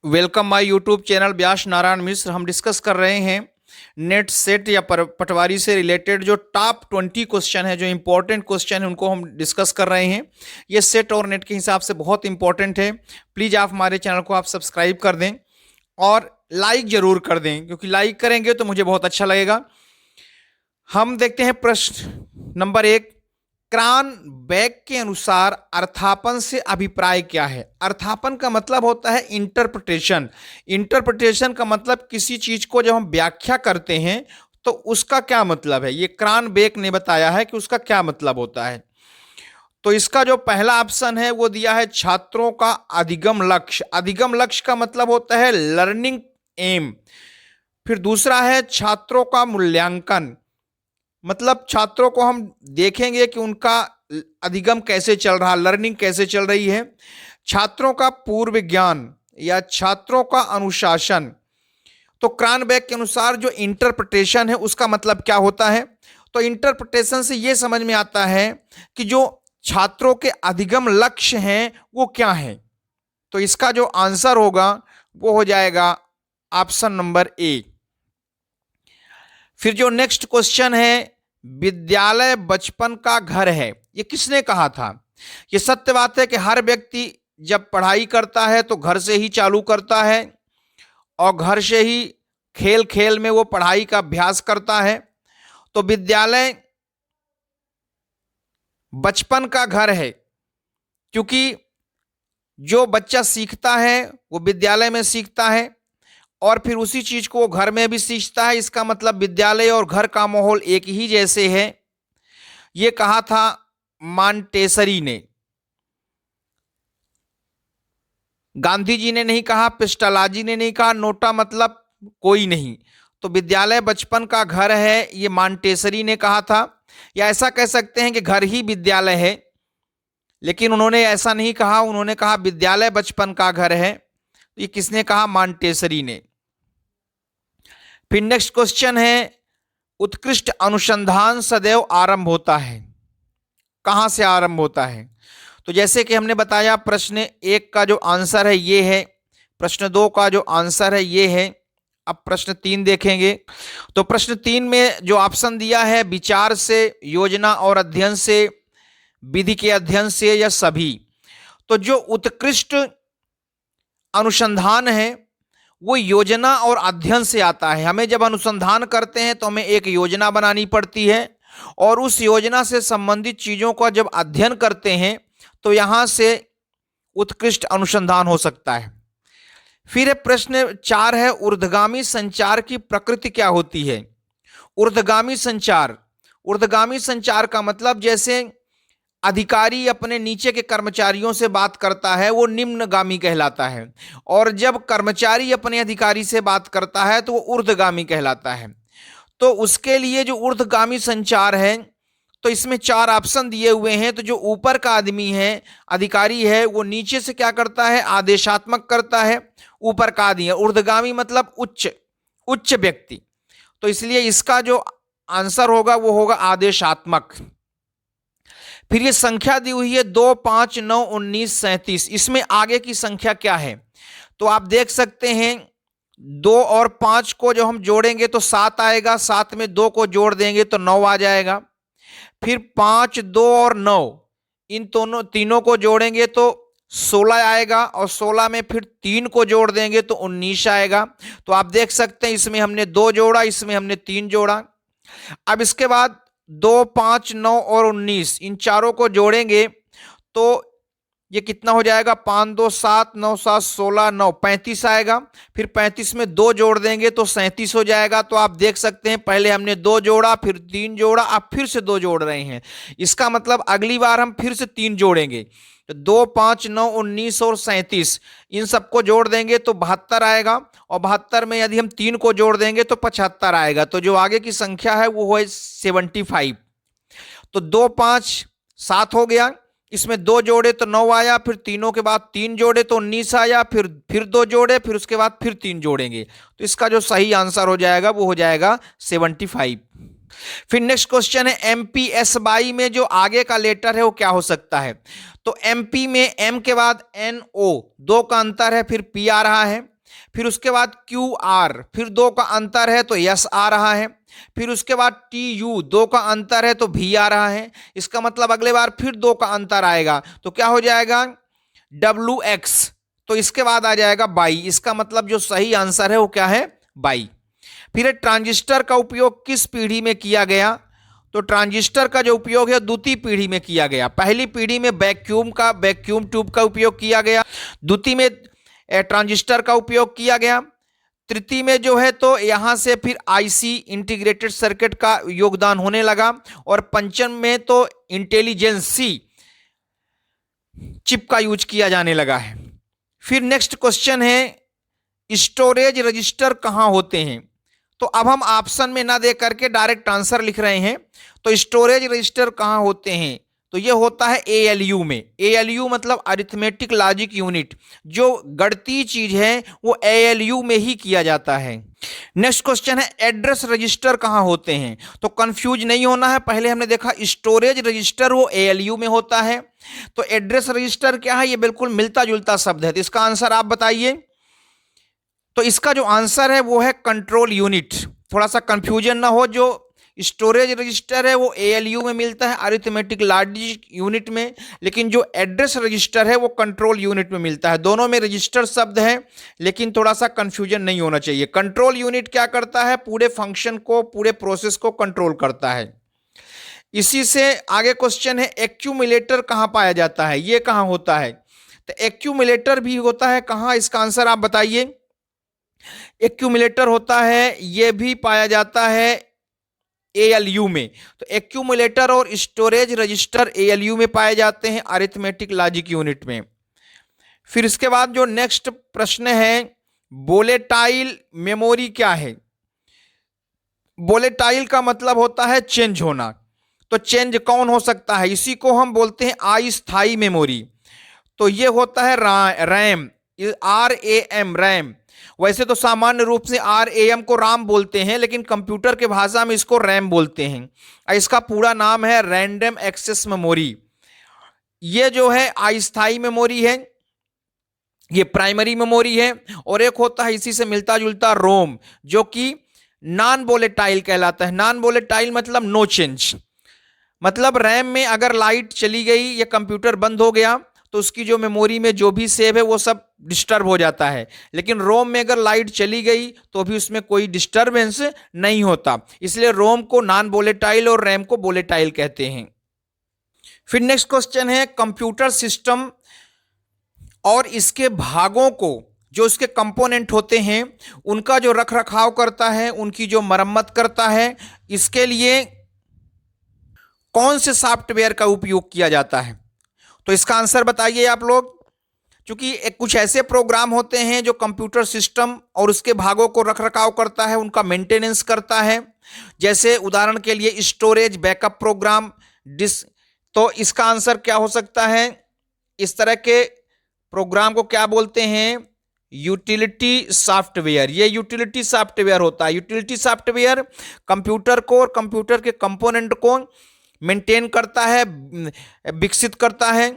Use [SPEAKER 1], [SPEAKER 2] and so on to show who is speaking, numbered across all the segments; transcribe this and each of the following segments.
[SPEAKER 1] Welcome my YouTube channel व्यास नारायण मिश्र। हम discuss कर रहे हैं नेट सेट या पटवारी से रिलेटेड जो टॉप 20 क्वेश्चन है, जो इंपॉर्टेंट क्वेश्चन है, उनको हम डिस्कस कर रहे हैं। ये सेट और नेट के हिसाब से बहुत इंपॉर्टेंट है। प्लीज़ आप हमारे चैनल को आप सब्सक्राइब कर दें और लाइक ज़रूर कर दें, क्योंकि लाइक करेंगे तो मुझे बहुत अच्छा लगेगा। हम देखते हैं प्रश्न नंबर 1। क्रानबैक के अनुसार अर्थापन से अभिप्राय क्या है? अर्थापन का मतलब होता है इंटरप्रिटेशन। इंटरप्रिटेशन का मतलब किसी चीज को जब हम व्याख्या करते हैं तो उसका क्या मतलब है, ये क्रानबैक ने बताया है कि उसका क्या मतलब होता है। तो इसका जो पहला ऑप्शन है वो दिया है छात्रों का अधिगम लक्ष्य। अधिगम लक्ष्य का मतलब होता है लर्निंग एम। फिर दूसरा है छात्रों का मूल्यांकन, मतलब छात्रों को हम देखेंगे कि उनका अधिगम कैसे चल रहा, लर्निंग कैसे चल रही है। छात्रों का पूर्व ज्ञान या छात्रों का अनुशासन। तो क्रानबैक के अनुसार जो इंटरप्रिटेशन है उसका मतलब क्या होता है? तो इंटरप्रिटेशन से यह समझ में आता है कि जो छात्रों के अधिगम लक्ष्य हैं वो क्या हैं। तो इसका जो आंसर होगा वो हो जाएगा ऑप्शन नंबर ए। फिर जो नेक्स्ट क्वेश्चन है, विद्यालय बचपन का घर है, ये किसने कहा था? ये सत्य बात है कि हर व्यक्ति जब पढ़ाई करता है तो घर से ही चालू करता है और घर से ही खेल खेल में वो पढ़ाई का अभ्यास करता है। तो विद्यालय बचपन का घर है, क्योंकि जो बच्चा सीखता है वो विद्यालय में सीखता है और फिर उसी चीज को घर में भी सीखता है। इसका मतलब विद्यालय और घर का माहौल एक ही जैसे है। यह कहा था मॉन्टेसरी ने, गांधी जी ने नहीं कहा, पिस्टलाजी ने नहीं कहा, नोटा मतलब कोई नहीं। तो विद्यालय बचपन का घर है ये मॉन्टेसरी ने कहा था, या ऐसा कह सकते हैं कि घर ही विद्यालय है, लेकिन उन्होंने ऐसा नहीं कहा, उन्होंने कहा विद्यालय बचपन का घर है। तो ये किसने कहा? मॉन्टेसरी ने। फिर नेक्स्ट क्वेश्चन है, उत्कृष्ट अनुसंधान सदैव आरंभ होता है, कहां से आरंभ होता है? तो जैसे कि हमने बताया प्रश्न 1 का जो आंसर है ये है, प्रश्न 2 का जो आंसर है ये है। अब प्रश्न 3 देखेंगे। तो प्रश्न 3 में जो ऑप्शन दिया है, विचार से, योजना और अध्ययन से, विधि के अध्ययन से, या सभी। तो जो उत्कृष्ट अनुसंधान है वो योजना और अध्ययन से आता है। हमें जब अनुसंधान करते हैं तो हमें एक योजना बनानी पड़ती है और उस योजना से संबंधित चीजों का जब अध्ययन करते हैं तो यहां से उत्कृष्ट अनुसंधान हो सकता है। फिर प्रश्न 4 है, ऊर्ध्वगामी संचार की प्रकृति क्या होती है? ऊर्ध्वगामी संचार, ऊर्ध्वगामी संचार का मतलब जैसे अधिकारी अपने नीचे के कर्मचारियों से बात करता है वो निम्नगामी कहलाता है, और जब कर्मचारी अपने अधिकारी से बात करता है तो वो ऊर्ध्वगामी कहलाता है। तो उसके लिए जो ऊर्ध्वगामी संचार है, तो इसमें 4 ऑप्शन दिए हुए हैं। तो जो ऊपर का आदमी है, अधिकारी है, वो नीचे से क्या करता है? आदेशात्मक करता है। ऊपर का आदमी है, ऊर्ध्वगामी मतलब उच्च, उच्च व्यक्ति। तो इसलिए इसका जो आंसर होगा वो होगा आदेशात्मक। फिर ये संख्या दी हुई है 2, 5, 9, 19, 37। इसमें आगे की संख्या क्या है? तो आप देख सकते हैं 2 और 5 को जो हम जोड़ेंगे तो 7 आएगा, 7 में 2 को जोड़ देंगे तो 9 आ जाएगा। फिर 5, 2 और 9 इन तीनों को जोड़ेंगे तो 16 आएगा, और 16 में फिर 3 को जोड़ देंगे तो 19 आएगा। तो आप देख सकते हैं इसमें हमने 2 जोड़ा, इसमें हमने 3 जोड़ा। अब इसके बाद 2, 5, 9 और 19 इन चारों को जोड़ेंगे तो ये कितना हो जाएगा? 5, 2, 7, 9, 7, 16, 9, 35 आएगा। फिर 35 में 2 जोड़ देंगे तो 37 हो जाएगा। तो आप देख सकते हैं पहले हमने 2 जोड़ा, फिर 3 जोड़ा, अब फिर से 2 जोड़ रहे हैं। इसका मतलब अगली बार हम फिर से 3 जोड़ेंगे। तो 2, 5, 9, 19 और 37 इन सबको जोड़ देंगे तो 72 आएगा, और 72 में यदि हम 3 को जोड़ देंगे तो 75 आएगा। तो जो आगे की संख्या है वो है 75। तो 2, 5, 7 हो गया, इसमें 2 जोड़े तो 9 आया, फिर तीनों के बाद 3 जोड़े तो 19 आया, फिर 2 जोड़े, फिर उसके बाद फिर 3 जोड़ेंगे। तो इसका जो सही आंसर हो जाएगा वो हो जाएगा 75। फिर नेक्स्ट क्वेश्चन है, MPSY में जो आगे का लेटर है वो क्या हो सकता है? तो MP में M के बाद NO 2 का अंतर है, फिर P आ रहा है। फिर उसके बाद क्यू आर, फिर दो का अंतर है तो यस आ रहा है, फिर उसके बाद टी यू, दो का अंतर है तो भी आ रहा है। इसका मतलब अगले बार फिर दो का अंतर आएगा तो क्या हो जाएगा, डब्ल्यू एक्स, तो इसके बाद आ जाएगा बाई। इसका मतलब जो सही आंसर है वो क्या है, बाई। फिर ट्रांजिस्टर का उपयोग किस पीढ़ी में किया गया, तो ट्रांजिस्टर का जो उपयोग है द्वितीय पीढ़ी में किया गया। पहली पीढ़ी में वैक्यूम ट्यूब का उपयोग किया गया, द्वितीय में ट्रांजिस्टर का उपयोग किया गया, तृतीय में जो है तो यहां से फिर आईसी इंटीग्रेटेड सर्किट का योगदान होने लगा, और पंचम में तो इंटेलिजेंसी चिप का यूज किया जाने लगा है। फिर नेक्स्ट क्वेश्चन है स्टोरेज रजिस्टर कहां होते हैं, तो अब हम ऑप्शन में ना दे करके डायरेक्ट आंसर लिख रहे हैं। तो स्टोरेज रजिस्टर कहां होते हैं, तो ये होता है एएलयू में। एएलयू मतलब अरिथमेटिक लॉजिक यूनिट, जो गणितीय चीज है वो एएलयू में ही किया जाता है। नेक्स्ट क्वेश्चन है एड्रेस रजिस्टर कहां होते हैं, तो कंफ्यूज नहीं होना है, पहले हमने देखा स्टोरेज रजिस्टर वो एएलयू में होता है, तो एड्रेस रजिस्टर क्या है, ये बिल्कुल मिलता जुलता शब्द है। तो इसका आंसर आप बताइए, तो इसका जो आंसर है वो है कंट्रोल यूनिट। थोड़ा सा कंफ्यूजन ना हो, जो स्टोरेज रजिस्टर है वो एएलयू में मिलता है, अरिथमेटिक लॉजिक यूनिट में, लेकिन जो एड्रेस रजिस्टर है वो कंट्रोल यूनिट में मिलता है। दोनों में रजिस्टर शब्द है, लेकिन थोड़ा सा कंफ्यूजन नहीं होना चाहिए। कंट्रोल यूनिट क्या करता है, पूरे फंक्शन को, पूरे प्रोसेस को कंट्रोल करता है। इसी से आगे क्वेश्चन है एक्यूमुलेटर कहां पाया जाता है, ये कहां होता है, तो एक्यूमुलेटर भी होता है कहां, इसका आंसर आप बताइए। एक्यूमुलेटर होता है, यह भी पाया जाता है एएलयू में। तो एक्यूमुलेटर और स्टोरेज रजिस्टर एएलयू में पाए जाते हैं, अरिथमेटिक लॉजिक यूनिट में। फिर इसके बाद जो नेक्स्ट प्रश्न है, वोलेटाइल मेमोरी क्या है। वोलेटाइल का मतलब होता है चेंज होना, तो चेंज कौन हो सकता है, इसी को हम बोलते हैं अस्थाई मेमोरी। तो ये होता है रैम, RAM, रैम। वैसे तो सामान्य रूप से RAM को राम बोलते हैं, लेकिन कंप्यूटर के भाषा में इसको रैम बोलते हैं। इसका पूरा नाम है रैंडम एक्सेस मेमोरी। ये जो है अस्थाई मेमोरी है, ये प्राइमरी मेमोरी है। और एक होता है इसी से मिलता जुलता रोम, जो कि नॉन वोलेटाइल कहलाता है। नॉन वोलेटाइल मतलब नो चेंज, मतलब रैम में अगर लाइट चली गई या कंप्यूटर बंद हो गया तो उसकी जो मेमोरी में जो भी सेव है वो सब डिस्टर्ब हो जाता है, लेकिन रोम में अगर लाइट चली गई तो भी उसमें कोई डिस्टर्बेंस नहीं होता। इसलिए रोम को नॉन वोलेटाइल और रैम को वोलेटाइल कहते हैं। फिर नेक्स्ट क्वेश्चन है कंप्यूटर सिस्टम और इसके भागों को, जो इसके कंपोनेंट होते हैं, उनका जो रख रखाव करता है, उनकी जो मरम्मत करता है, इसके लिए कौन से सॉफ्टवेयर का उपयोग किया जाता है, तो इसका आंसर बताइए आप लोग। क्योंकि कुछ ऐसे प्रोग्राम होते हैं जो कंप्यूटर सिस्टम और उसके भागों को रख रखाव करता है, उनका मेंटेनेंस करता है। जैसे उदाहरण के लिए स्टोरेज बैकअप प्रोग्राम, डिस्क, तो इसका आंसर क्या हो सकता है, इस तरह के प्रोग्राम को क्या बोलते हैं, यूटिलिटी सॉफ्टवेयर। ये यूटिलिटी सॉफ्टवेयर होता है। यूटिलिटी सॉफ्टवेयर कंप्यूटर को और कंप्यूटर के कंपोनेंट को मेंटेन करता है, विकसित करता है।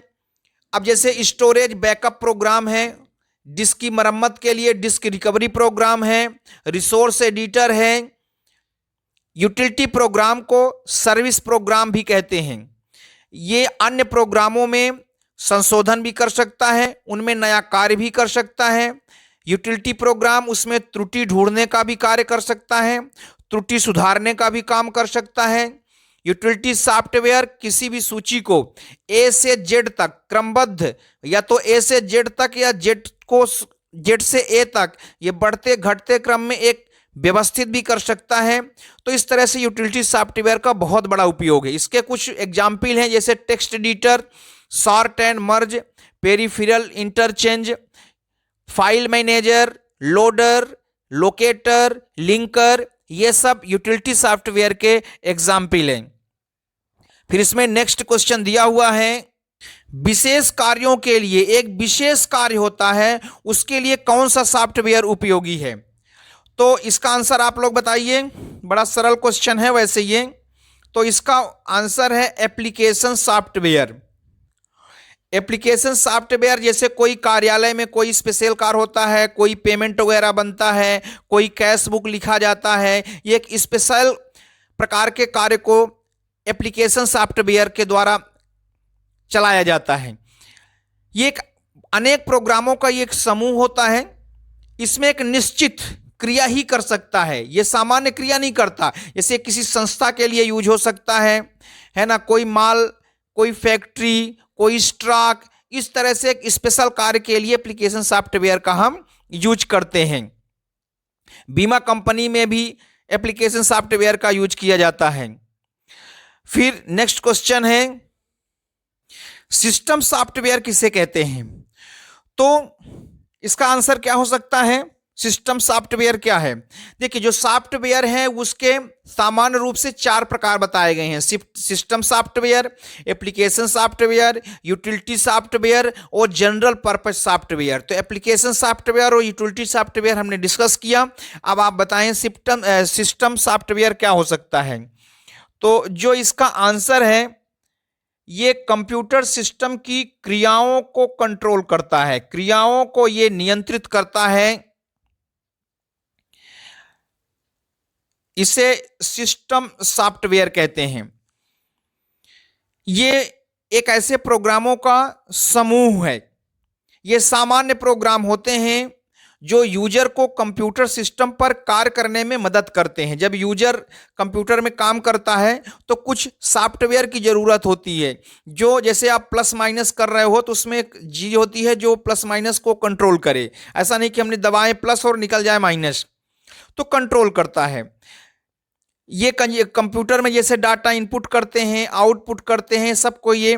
[SPEAKER 1] अब जैसे स्टोरेज बैकअप प्रोग्राम है, डिस्क की मरम्मत के लिए डिस्क रिकवरी प्रोग्राम है, रिसोर्स एडिटर है। यूटिलिटी प्रोग्राम को सर्विस प्रोग्राम भी कहते हैं। ये अन्य प्रोग्रामों में संशोधन भी कर सकता है, उनमें नया कार्य भी कर सकता है। यूटिलिटी प्रोग्राम उसमें त्रुटि ढूंढने का भी कार्य कर सकता है, त्रुटि सुधारने का भी काम कर सकता है। यूटिलिटी सॉफ्टवेयर किसी भी सूची को A से Z तक क्रमबद्ध, या तो A से Z तक या Z से A तक, ये बढ़ते घटते क्रम में एक व्यवस्थित भी कर सकता है। तो इस तरह से यूटिलिटी सॉफ्टवेयर का बहुत बड़ा उपयोग है। इसके कुछ एग्जाम्पल हैं, जैसे text editor, sort and merge, peripheral interchange, file manager, loader, locator, linker, ये सब यूटिलिटी सॉफ्टवेयर के एग्जाम्पल हैं। फिर इसमें नेक्स्ट क्वेश्चन दिया हुआ है, विशेष कार्यों के लिए एक विशेष कार्य होता है, उसके लिए कौन सा सॉफ्टवेयर उपयोगी है, तो इसका आंसर आप लोग बताइए। बड़ा सरल क्वेश्चन है वैसे ये, तो इसका आंसर है एप्लीकेशन सॉफ्टवेयर। एप्लीकेशन सॉफ्टवेयर जैसे कोई कार्यालय में कोई स्पेशल कार्य होता है, कोई पेमेंट वगैरह बनता है, कोई कैश बुक लिखा जाता है, ये एक स्पेशल प्रकार के कार्य को एप्लीकेशन सॉफ्टवेयर के द्वारा चलाया जाता है। ये एक अनेक प्रोग्रामों का ये एक समूह होता है। इसमें एक निश्चित क्रिया ही कर सकता है, ये सामान्य क्रिया नहीं करता। जैसे किसी संस्था के लिए यूज हो सकता है ना, कोई माल, कोई फैक्ट्री, कोई स्टॉक, इस तरह से एक स्पेशल कार्य के लिए एप्लीकेशन सॉफ्टवेयर का हम यूज करते हैं। बीमा कंपनी में भी एप्लीकेशन सॉफ्टवेयर का यूज किया जाता है। फिर नेक्स्ट क्वेश्चन है, सिस्टम सॉफ्टवेयर किसे कहते हैं? तो इसका आंसर क्या हो सकता है? सिस्टम सॉफ्टवेयर क्या है? देखिए, जो सॉफ्टवेयर है उसके सामान्य रूप से 4 प्रकार बताए गए हैं। System software, application software, utility software और जनरल पर्पस सॉफ्टवेयर। तो एप्लीकेशन सॉफ्टवेयर और यूटिलिटी सॉफ्टवेयर हमने डिस्कस किया। अब आप बताएं सिस्टम सॉफ्टवेयर क्या हो सकता है? तो जो इसका आंसर है, ये कंप्यूटर सिस्टम की क्रियाओं को कंट्रोल करता है, क्रियाओं को ये नियंत्रित करता है। इसे सिस्टम सॉफ्टवेयर कहते हैं। ये एक ऐसे प्रोग्रामों का समूह है। ये सामान्य प्रोग्राम होते हैं जो यूजर को कंप्यूटर सिस्टम पर कार्य करने में मदद करते हैं। जब यूजर कंप्यूटर में काम करता है तो कुछ सॉफ्टवेयर की ज़रूरत होती है, जो जैसे आप प्लस माइनस कर रहे हो तो उसमें एक चीज होती है जो प्लस माइनस को कंट्रोल करे। ऐसा नहीं कि हमने दबाएं प्लस और निकल जाए माइनस, तो कंट्रोल करता है। ये कंप्यूटर में जैसे डाटा इनपुट करते हैं, आउटपुट करते हैं, सबको ये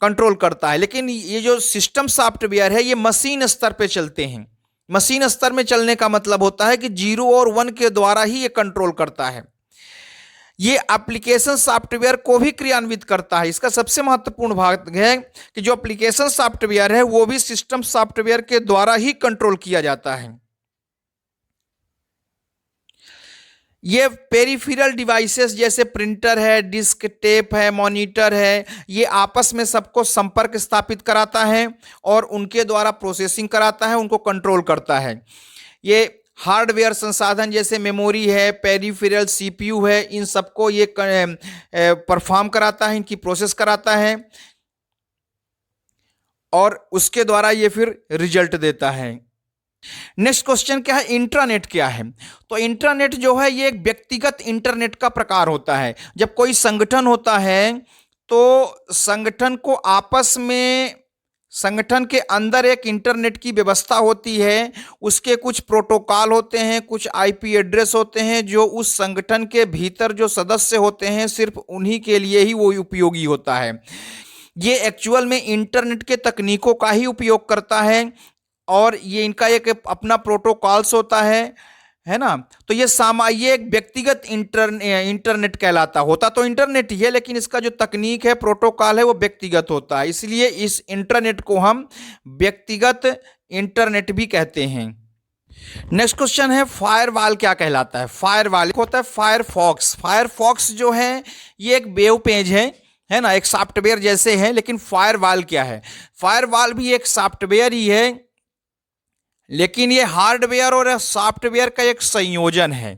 [SPEAKER 1] कंट्रोल करता है। लेकिन ये जो सिस्टम सॉफ्टवेयर है ये मशीन स्तर पे चलते हैं। मशीन स्तर में चलने का मतलब होता है कि 0 और 1 के द्वारा ही ये कंट्रोल करता है। ये एप्लीकेशन सॉफ्टवेयर को भी क्रियान्वित करता है। इसका सबसे महत्वपूर्ण भाग है कि जो एप्लीकेशन सॉफ्टवेयर है वो भी सिस्टम सॉफ्टवेयर के द्वारा ही कंट्रोल किया जाता है। ये पेरिफेरल डिवाइसेस जैसे प्रिंटर है, डिस्क टेप है, मॉनिटर है, ये आपस में सबको संपर्क स्थापित कराता है और उनके द्वारा प्रोसेसिंग कराता है, उनको कंट्रोल करता है। ये हार्डवेयर संसाधन जैसे मेमोरी है, पेरिफेरल सीपीयू है, इन सबको ये परफॉर्म कराता है, इनकी प्रोसेस कराता है और उसके द्वारा ये फिर रिजल्ट देता है। नेक्स्ट क्वेश्चन क्या है, इंट्रानेट क्या है? तो इंट्रानेट जो है ये एक व्यक्तिगत इंटरनेट का प्रकार होता है। जब कोई संगठन होता है तो संगठन को आपस में, संगठन के अंदर एक इंटरनेट की व्यवस्था होती है, उसके कुछ प्रोटोकॉल होते हैं, कुछ आईपी एड्रेस होते हैं जो उस संगठन के भीतर जो सदस्य होते हैं सिर्फ उन्हीं के लिए ही वो उपयोगी होता है। ये एक्चुअल में इंटरनेट के तकनीकों का ही उपयोग करता है और ये इनका एक अपना प्रोटोकॉल्स होता है ना। तो ये एक व्यक्तिगत इंटरनेट कहलाता, होता तो इंटरनेट ही है लेकिन इसका जो तकनीक है, प्रोटोकॉल है, वो व्यक्तिगत होता है। इसलिए इस इंटरनेट को हम व्यक्तिगत इंटरनेट भी कहते हैं। नेक्स्ट क्वेश्चन है, फायरवॉल क्या कहलाता है? फायरवॉल होता है फायरफॉक्स। फायरफॉक्स जो है ये एक वेब पेज है ना, एक सॉफ्टवेयर जैसे है। लेकिन फायरवॉल क्या है? फायरवॉल भी एक सॉफ्टवेयर ही है, लेकिन ये हार्डवेयर और सॉफ्टवेयर का एक संयोजन है।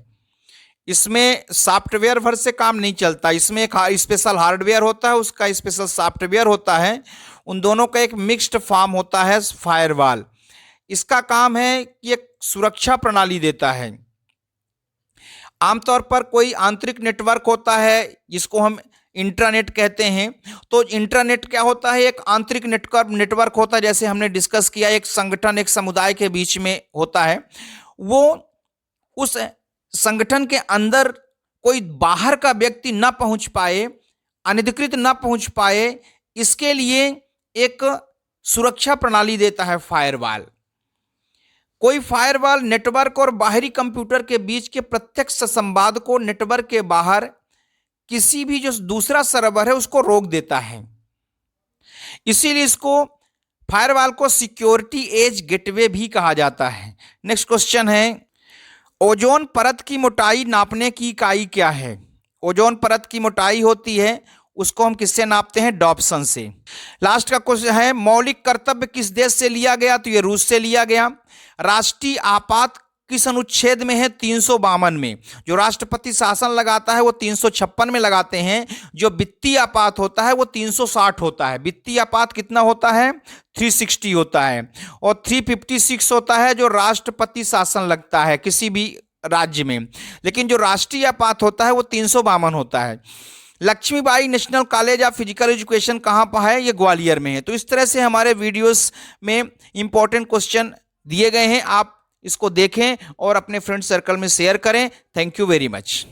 [SPEAKER 1] इसमें सॉफ्टवेयर भर से काम नहीं चलता, इसमें एक स्पेशल हार्डवेयर होता है, उसका स्पेशल सॉफ्टवेयर होता है, उन दोनों का एक मिक्स्ड फॉर्म होता है फायरवॉल। इसका काम है कि एक सुरक्षा प्रणाली देता है। आमतौर पर कोई आंतरिक नेटवर्क होता है जिसको हम इंट्रानेट कहते हैं। तो इंट्रानेट क्या होता है? एक आंतरिक नेटवर्क होता है, जैसे हमने डिस्कस किया, एक संगठन, एक समुदाय के बीच में होता है। वो उस संगठन के अंदर कोई बाहर का व्यक्ति ना पहुंच पाए, अनधिकृत ना पहुंच पाए, इसके लिए एक सुरक्षा प्रणाली देता है फायरवॉल। कोई फायरवॉल नेटवर्क और बाहरी कंप्यूटर के बीच के प्रत्यक्ष संवाद को नेटवर्क के बाहर किसी भी जो दूसरा सर्वर है उसको रोक देता है। इसीलिए इसको फायरवॉल को सिक्योरिटी एज गेटवे भी कहा जाता है। नेक्स्ट क्वेश्चन है, ओजोन परत की मोटाई नापने की इकाई क्या है? ओजोन परत की मोटाई होती है उसको हम किससे नापते हैं? डॉप्सन से। लास्ट का क्वेश्चन है, मौलिक कर्तव्य किस देश से लिया गया? तो ये रूस से लिया गया। राष्ट्रीय आपात किस अनुच्छेद में है? 352 में। जो राष्ट्रपति शासन लगाता है वो 356 में लगाते हैं। जो वित्तीय आपात होता है वो 360 होता है। वित्तीय आपात कितना होता है? 360 होता है। और 356 होता है जो राष्ट्रपति शासन लगता है किसी भी राज्य में। लेकिन जो राष्ट्रीय आपात होता है वो 352 होता है। Lakshmibai national college of physical education कहाँ पर है? ये ग्वालियर में है। तो इस तरह से हमारे वीडियोस में इंपॉर्टेंट क्वेश्चन दिए गए हैं, आप इसको देखें और अपने फ्रेंड सर्कल में शेयर करें। Thank you very much.